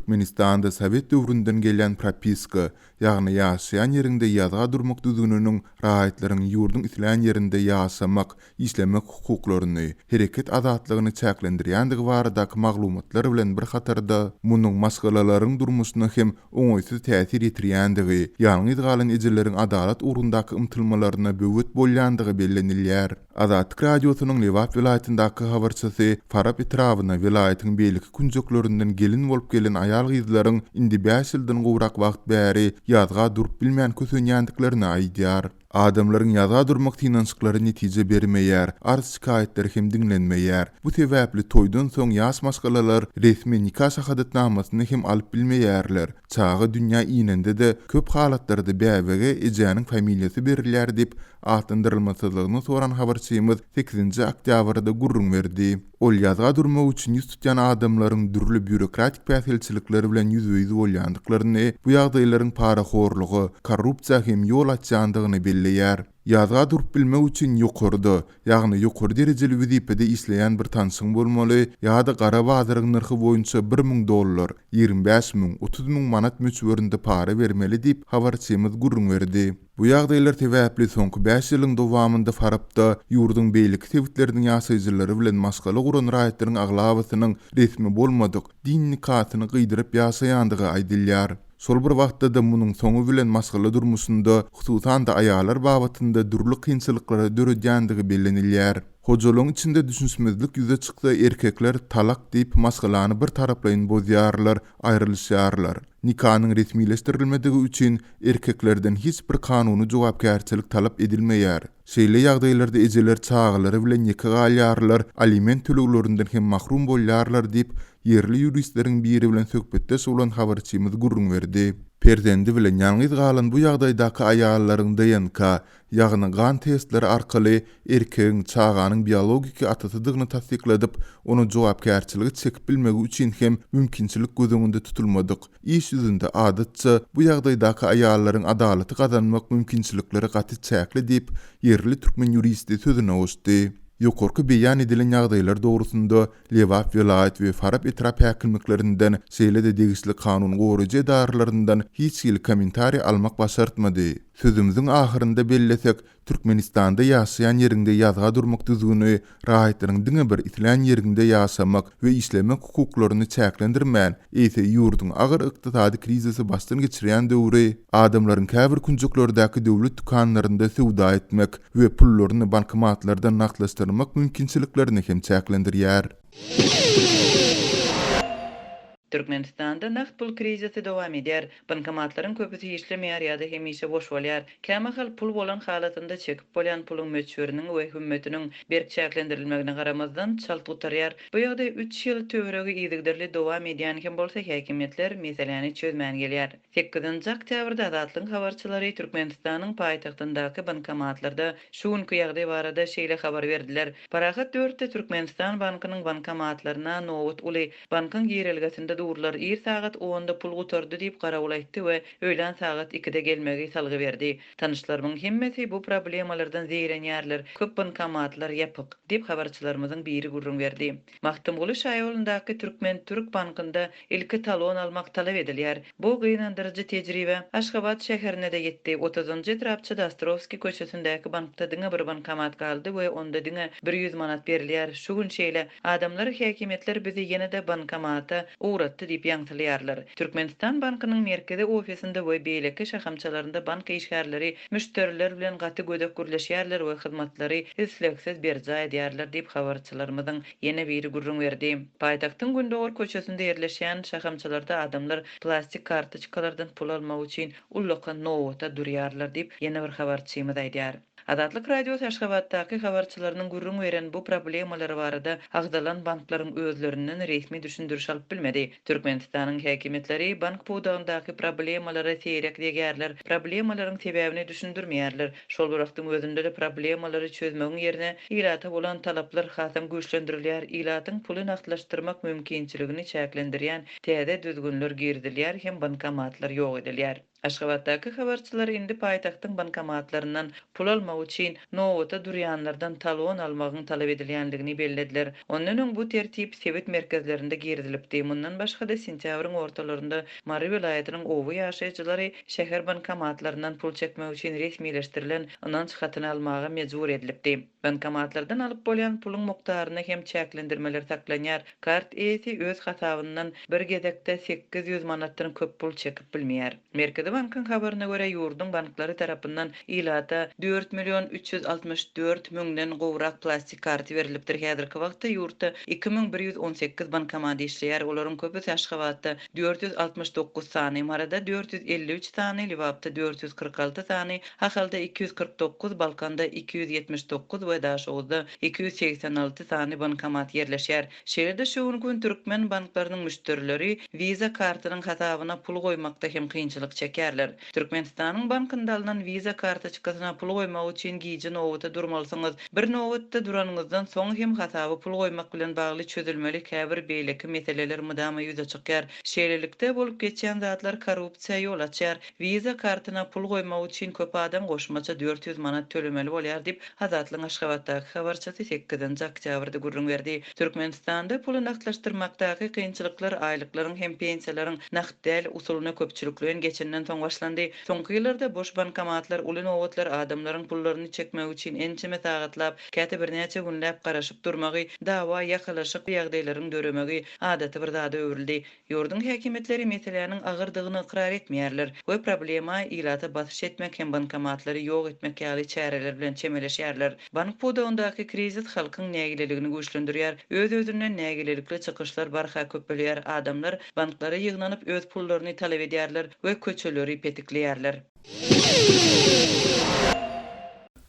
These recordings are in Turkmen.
Türkmenistanda Sovet döwründen gelen propiska, ýagny ýaşaýan ýerinde ýazga durmak düzgüniniň rahatlaryň ýurdun itilän ýerinde ýaşamak, işlemek hukuklaryny, hereket azatlygyny çäklendirýänligi baradaky maglumatlar bilen bir hatarda munyň masgalalaryň durmuşyna hem oňaýsy täsir ýetirýändigi, ýalňyz galan ejelleriň adalat urundaky ymtylmalaryna böwet bolýandygy bellenilýär. Azatlyk radiosynyň Lewap vilayatyndaky habarçysy Farap etrawyna vilayatyň beýleki kunjoklorundan gelin bolup gelen aýal gyzlaryň indi 5 ýyldan gowrak wagt bäri ýazga durup bilmän kösenýändiklaryny aýdýar. Adamlaryň ýazga durmak tinançyklary netije bermeýär, arz şikaýetleri hem dinlenmeýär. Bu sebäpli toýdan soň ýas maskalalar resmi nikah şahadatnamasyny hem alyp bilmeýärler. Çağı dünýä iňinde de köp halatlarda bäwege ejeňiň familiýasy berilýär dip atlandyrylmasyzlygyny soran habarçymyz 8-nji oktýabrda gurrun berdi. Ol ýazga durmak üçin ýüz tutýan adamlaryň dürli bürokratik päselçilikleri bilen ýüzüýüz bolýandyklaryny, bu ýagdaýlaryň paraxorlugy, korrupsiýa hem ýol açýandygyny belleýär. Ýazga durup bilmek üçin ýokurdy, ýagny ýokary derejeli wezipede isleýän bir tanşyň bolmaly, ýa-da gara bazaryň narhy boýunça $1.000, 25.000, 30.000 manat möçberinde para bermeli dip habarçymyz gurrun berdi. Bu ýagdaýlar sebäpli soňky 5 ýylyň dowamında Farapda ýurdun beýleki tewitleriniň ýaşaýjylary bilen maskala guran raýatlaryň aglawasynyň resmi bolmadyk, din nikahyny gıydyryp ýaşaýandygy aýdylýar. Sol bir wagtda da munyň soňu bilen maskala durmuşynda, hususan da aýalar babatynda dürli kynçylyklara döredýändigi bellenilýär. Hojalyň içinde düşünsmezlik ýüze çyksa erkekler talak diýip maskalany bir taraplaýyn bozýarlar, aýrylyşýarlar. Nikahnyň resmileşdirilmedigi üçin erkeklerden hiç bir kanuny jogapkärçilik talap edilmeýär. Şeýle ýagdaýlarda ejeler çağlary bilen nikah alýarlar, aliment töleglerinden hem mahrum bolýarlar diýip yerli ýuristleriň biri bilen söhbetde bolan habarçymyz gurrun berdi. Perdendi bilen ýalňyz galan bu ýagdaýdaky aýallaryň DNK, ýagny gan testleri arkaly erkegiň çağanyň biologik atasydygyny tasdikladyp, onu jogapkärçiligi çekip bilmegi üçin hem mümkinçilik gözüňünde tutulmadyk. İş ýüzünde adatça bu ýagdaýdaky aýallaryň adalaty gazanmak mümkinçilikleri gaty çäkli diýip yerli türkmen ýuristi sözüne oşdy. Ýokurky beýan edilen ýagdaýlar dogrusynda Lewap vilayat we Farap etrap häkimliklerinden şeýle-de degişli kanun goragy edarlaryndan hiç ýyl kommentari almak başartmady. Sözümüziň ahyrynda bellesek, Türkmenistanda ýaşaýan ýerinde ýazga durmak düzgüni, rahatlaryň diňe bir itilän ýerinde ýaşamak we işlemek hukuklaryny çäklendirmän, ýa-da ýurdun agyr ykdysady krizisi başdan geçirýän döwri, adamlaryň käbir kunjuklardaky döwlet dukanlarynda sowda etmek we pullaryny bankomatlardan naklaşdyrmak mümkinçiliklerini hem çäklendirýär. Türkmenistanda nakt pul krizisi dowam eder. Bankomatlaryň köpüsi işlemeýär ýa-da hemişe boş bolýar. Kämahal pul bolan halatynda çekip bolan puluň möçberiniň we hümmetiniň berk çäklendirilmegine garamazdan çalt gutarýar. Bu ýagda 3 ýyl töweregi ýygyderli dowam edýän hem bolsa häkimetler meseleni çözmän gelýär. 8-nji oktýabrda Azatlyk habarçylary Türkmenistanyň paýtagtyndaky bankomatlarda şu günkü ýagdaý barada şeýle habar berdiler. Parahat 4 Türkmenistan bankynyň bankomatlaryna nowut uly bankyň girilgesinde durlar ir sagat 10-da pul gutardy diýip garawlaýtdy we öýlen sagat 2-de gelmegi salgy berdi. Tanışlarymyň hemmesi bu problemalardan zeýrenýärler. Köp bankomatlar ýapyk diýip habarçylarymyzyň biri gurrun berdi. Mahtumguly şaýolundaky Türkmen Türk bankynda ilki talon almak talap edilýär. Bu gynandyrjy tejribe Aşgabat şäherine de ýetdi. 30-njy etrapçy Dastrovski köçesindäki bankda diňe bir bankomat galdy we onda diňe 100 manat berilýär. Şu gün şeýle adamlar häkimetler bizi ýene-de bankomata uğratdy diýip ýaňsylýarlar. Türkmenistan bankynyň merkezi ofisinde we beýleki şahamçalarynda bank işgärleri müşteriler bilen gaty gödek gürleşýärler we hyzmatlary isleksiz berja edýärler diýip habarçylarymyzyň ýene biri gurrun berdi. Paýtagtyň Gündogor köçesinde ýerleşýän şahamçalarda adamlar plastik kartoçkalardan pul almak üçin ullaka nowata durýarlar diýip ýene bir habarçymyz aýdýar. Azatlyk radiosu Aşgabatdaky habarçylarynyň gurrun beren bu problemalary barada agdalan banklaryň özlerinden resmi düşündiriş alyp bilmedi. Türkmenistanyň häkimetleri bank puwdagyndaky problemalara seýrek degärler, problemalaryň sebäbini düşündirmeýärler. Şol wagtyň özünde de problemalary çözmegiň ýerine ilata bolan talaplar hasam güýçlendirilýär, ilatyň puly naklaşdyrmak mümkinçiligini çäklendirýän täze düzgünler girdilýär hem bankomatlar ýok edilýär. Aşgabatdaky habarçylar indi paýtagtyň bankomatlarynyň pul almak üçin nowata durýanlardan talon almagyň talap edilýändigini bellediler. Ondan bu tertip sewet merkezlerinde girdilipdi. Mundan başga-da sentýabryň ortalarynda Mary vilayatynyň owy ýaşaýjylary şäher bankomatlarynyň pul çekmek üçin resmileşdirilen ynanç hatyny almaga mejbur edilipdi. Bankomatlardan alyp bolýan puluň mukdaryna hem çäklendirmeler taklanýar. Kart eýesi öz hasabyndan bir gezekde 800 manatdan köp pul çekip bilmeýär. Merkezi Bankın habarına göre yurdun bankları tarafından ilata 4 milyon 364 münden gowrak plastik karty verilipdir. Häzirki wagtda yurtda 2118 bankomat işleýär. Olaryň köpüsi Aşgabatda 469 sany, Marada 453 sany, Libapda 446 sany, Hahalda 249, Balkanda 279 we Daşowda 286 sany bankomat yerleşýär. Şeýle-de şu gün türkmen banklarynyň müşterileri Visa kartynyň hasabyna pul goýmakda hem kynçylyk çeker. Türkmenistanyň bankynda alynan Visa kartaçkasyna pul goýmak üçin giýje nowata durmalysyňyz. Bir nowatda duranyňyzdan soň hem hasaby pul goýmak bilen bagly çözülmeli käbir beýleki meseleler mydama ýüze çykýar. Şeýlelikde bolup geçýän zatlar korrupsiýa ýol açýar. Visa kartyna pul goýmak üçin köp adam goşmaça 400 manat tölemeli bolýar diýip Hazatlyň Aşgabatdaky habarçysy 8-nji oktýabrda gurrun berdi. Türkmenistanda puly naklaşdyrmakdaky kynçylyklar aýlyklaryň hem pensiýalaryň nakt däl usulyna köpçüliklen geçenden soň başlandy. Soňky ýyllarda boş bankomatlar uly nowatlar adamlaryň pullaryny çekmek üçin ençeme tagatlap, käte bir näçe günläp garaşyp durmagy, dawa ýakalaşyk ýagdaýlaryň döremegi adaty bir zada öwrildi. Ýurdun häkimetleri meseleniň agyrdygyny ikrar etmeýärler we problema ilata basyş etmek hem bankomatlary ýok etmek ýaly çäreler bilen çemeleşýärler. Bank podawndaky krizis halkyň nägileligini güýçlendirýär. Öz-özünden nägilelikli çykyşlar barha köpelýär. Adamlar banklary ýygnanyp öz pullaryny talap edýärler we köçeleri petikleýärler.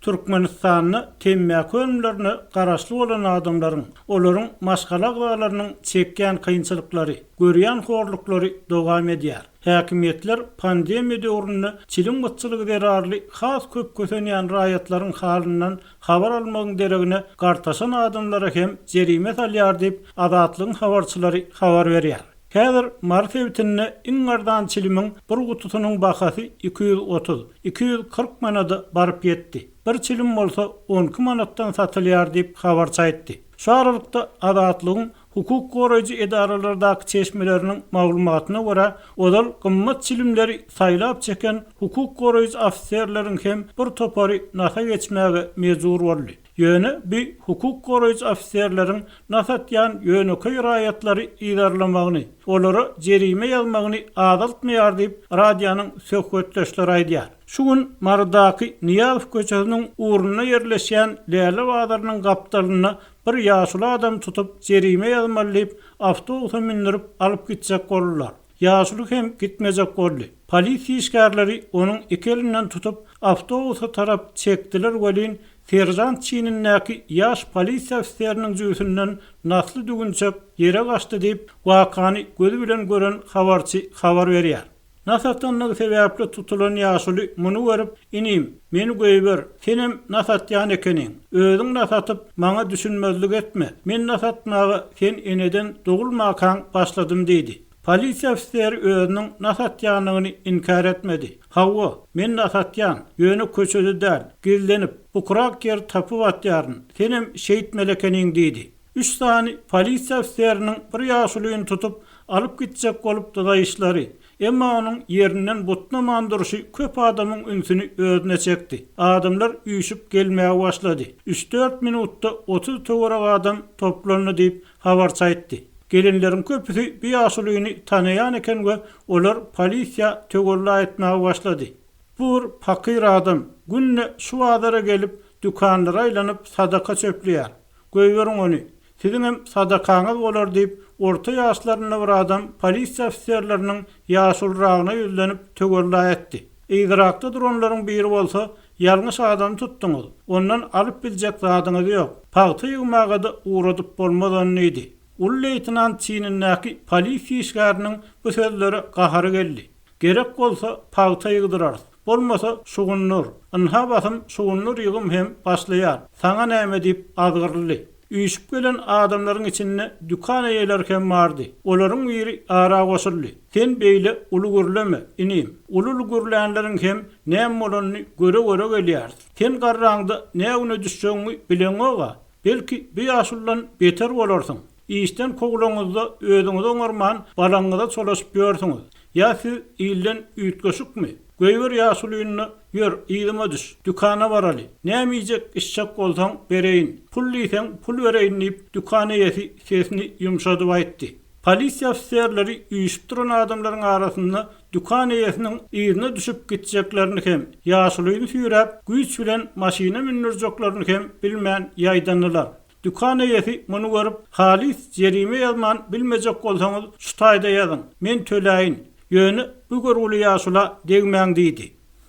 Türkmenistanyny temmäk ölümlerini garaşly bolan adamlaryň, olaryň maşgala agdalarynyň çekýän kynçylyklary, görýän horluklary dowam edýär. Häkimetler pandemiýa döwründe çilim gutçylygy derarly has köp kösenýän raýatlaryň halyndan habar almagyň deregine gartaşan adamlara hem jerime salýar diýip Azatlyň habarçylary habar berýär. Häzir mart ewitinde iňardan çilimiň bir gutusynyň bahasy 230-240 manada baryp ýetdi. Bir çilim bolsa 12 manatdan satylýar diýip habarçy aýtdy. Şu aralykda Azatlyň hukuk goraýjy edaralardaky çeşmeleriniň maglumatyna görä, odal gymmat çilimleri saýlap çeken hukuk goraýjy ofisiýerleriň hem bir topary nasa geçmäge mejbur boldy. Ýöne bir hukuk goraýjy ofisiýerleriň nasatýan ýöneköy raýatlary idarlamagyny, olary jerime ýazmagyny azaltmaýar diýip radionyň söhbetdeşleri aýdýar. Şu gün Maradaky Niýazow köçesiniň uğruna yerleşýän Leyla badarynyň gapdalyna bir ýaşuly adam tutup jerime ýazmaly diýip awtobusa mindirip alyp gitjek boldular. Ýaşuly hem gitmejek boldy. Polisiýa işgärleri onuň iki elinden tutup awtobusa tarap çekdiler welin Serjant çiğninäki ýaş polisiýa ofisiýeriniň jüýsünden nasly dügünçek ýere gaçdy diýip wakany gözü bilen gören habarçy habar berýär. Nasatanyň sebäpli tutulan ýaşuly muny görüp, "Inim, meni goýber, senem nasatýan ekeniň. Özüň nasatyp maňa düşünmezlik etme. Men nasatmagy sen eneden dogulmakan başladym" diýdi. Polisiýa ofisiýeri özüniň nasatýanlygyny inkar etmedi. "Hawa, men nasatýan, ýöne köçede däl, gizlenip, bukrak ýer tapyp atýaryn. Senem şeýit melekeniň" diýdi. 3 sany polisiýa ofisiýeriniň bir ýaşulyny tutup alyp gitjek bolup daýyşlary, emma onuň ýerinden butna mandyrşy köp adamyň ünsüni özüne çekdi. Adamlar üýşüp gelmäge başlady. 3-4 minutda 30 töwerak adam toplandy diýip habarçy aýtdy. Gelinlerin köpüsü bir ýaşulyny tanıyan eken we olar polisiýa tögürlä etmäge başlady. Bu pakir adam günne şu adara gelip dükanlara aýlanyp sadaka çöplýär. Goýberin onu. Sizin hem sadakaňyz bolar diýip orta ýaşlaryna bir adam polisiýa ofisiýerleriniň ýaşulragyna ýüzlenip tögürlä etdi. Ýygrakda duranlaryň biri bolsa, "Ýalňyş adam tutduňyz. Ondan alyp biljek zadyňyz ýok. Pagty ýygmaga da uğradyp bolmadan idi." Ul leytenant çiğninäki polisiýa işgäriniň bu sözleri gahary geldi. "Gerek bolsa pagty ýygdyrar. Bolmasa şugunnur. Anha basym şugunnur ýygym hem başlaýar. Saňa näme diýip azgyrly." üýşüp gelen adamlaryň içinde dükkan eýelerken bardy. Olaryň biri ara goşuldy. Sen beýle uly gürleme, inim. Uly gürlänleriň hem näme bolanyny göre gelýär. Sen garraňda näme düşýäňi bileňoga, belki bir ýaşuldan beter bolarsyň. İşten kogulaňyzda özüňiz oňarman balaňyza çolaşyp ýörsiňiz. Ya siz ilden üýtgeşikmi? Göýber ýaşulyny ýör, ýygyma düş. Dükana baraly. Näme ýejek işçek bolsaň bereýin. Pul diýseň pul bereýin diýip dükana ýeti sesini ýumşadyp aýtdy. Polisiýa ofisiýerleri üýşüp duran adamlaryň arasynda dükana ýetiniň ýerine düşüp gitjeklerini hem ýaşulyny süýräp güýç bilen maşyna mindirjeklerini hem bilmän ýaýdandylar. Dükana ýeti muny görüp halis jerime ýazman bilmejek bolsaňyz şu taýda ýazyň. Men töläýin. Ýöne bu görüli ýaşula degmäň diýdi.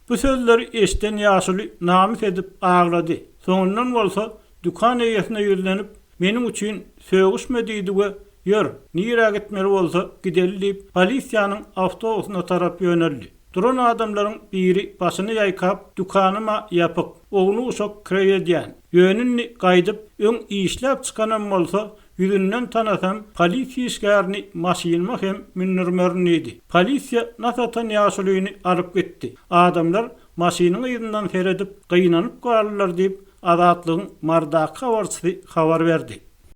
Bu sözleri eşden ýaşuly namyt edip ağlady. Soňundan bolsa dükana ýetine ýüzlenip meniň üçin sögüşme diýdi we ýör, nirä gitmeli bolsa gideli diýip polisiýanyň awtobusyna tarap ýöneldi. Duran adamlaryň biri başyny ýaýkap dükanyma ýapyp, ogny uşak kirýärdiň. Ýönünni gaýdyp öň işläp çykanan bolsa, ýüzünden tanasam polisiýa işgärni maşynma hem mindirmernidi. Polisiýa nasatan ýaşulyny alyp gitdi. Adamlar maşynyň ýerininden seredip gynanyp galylar diýip azatlygyň mardaky habarçysy habar berdi.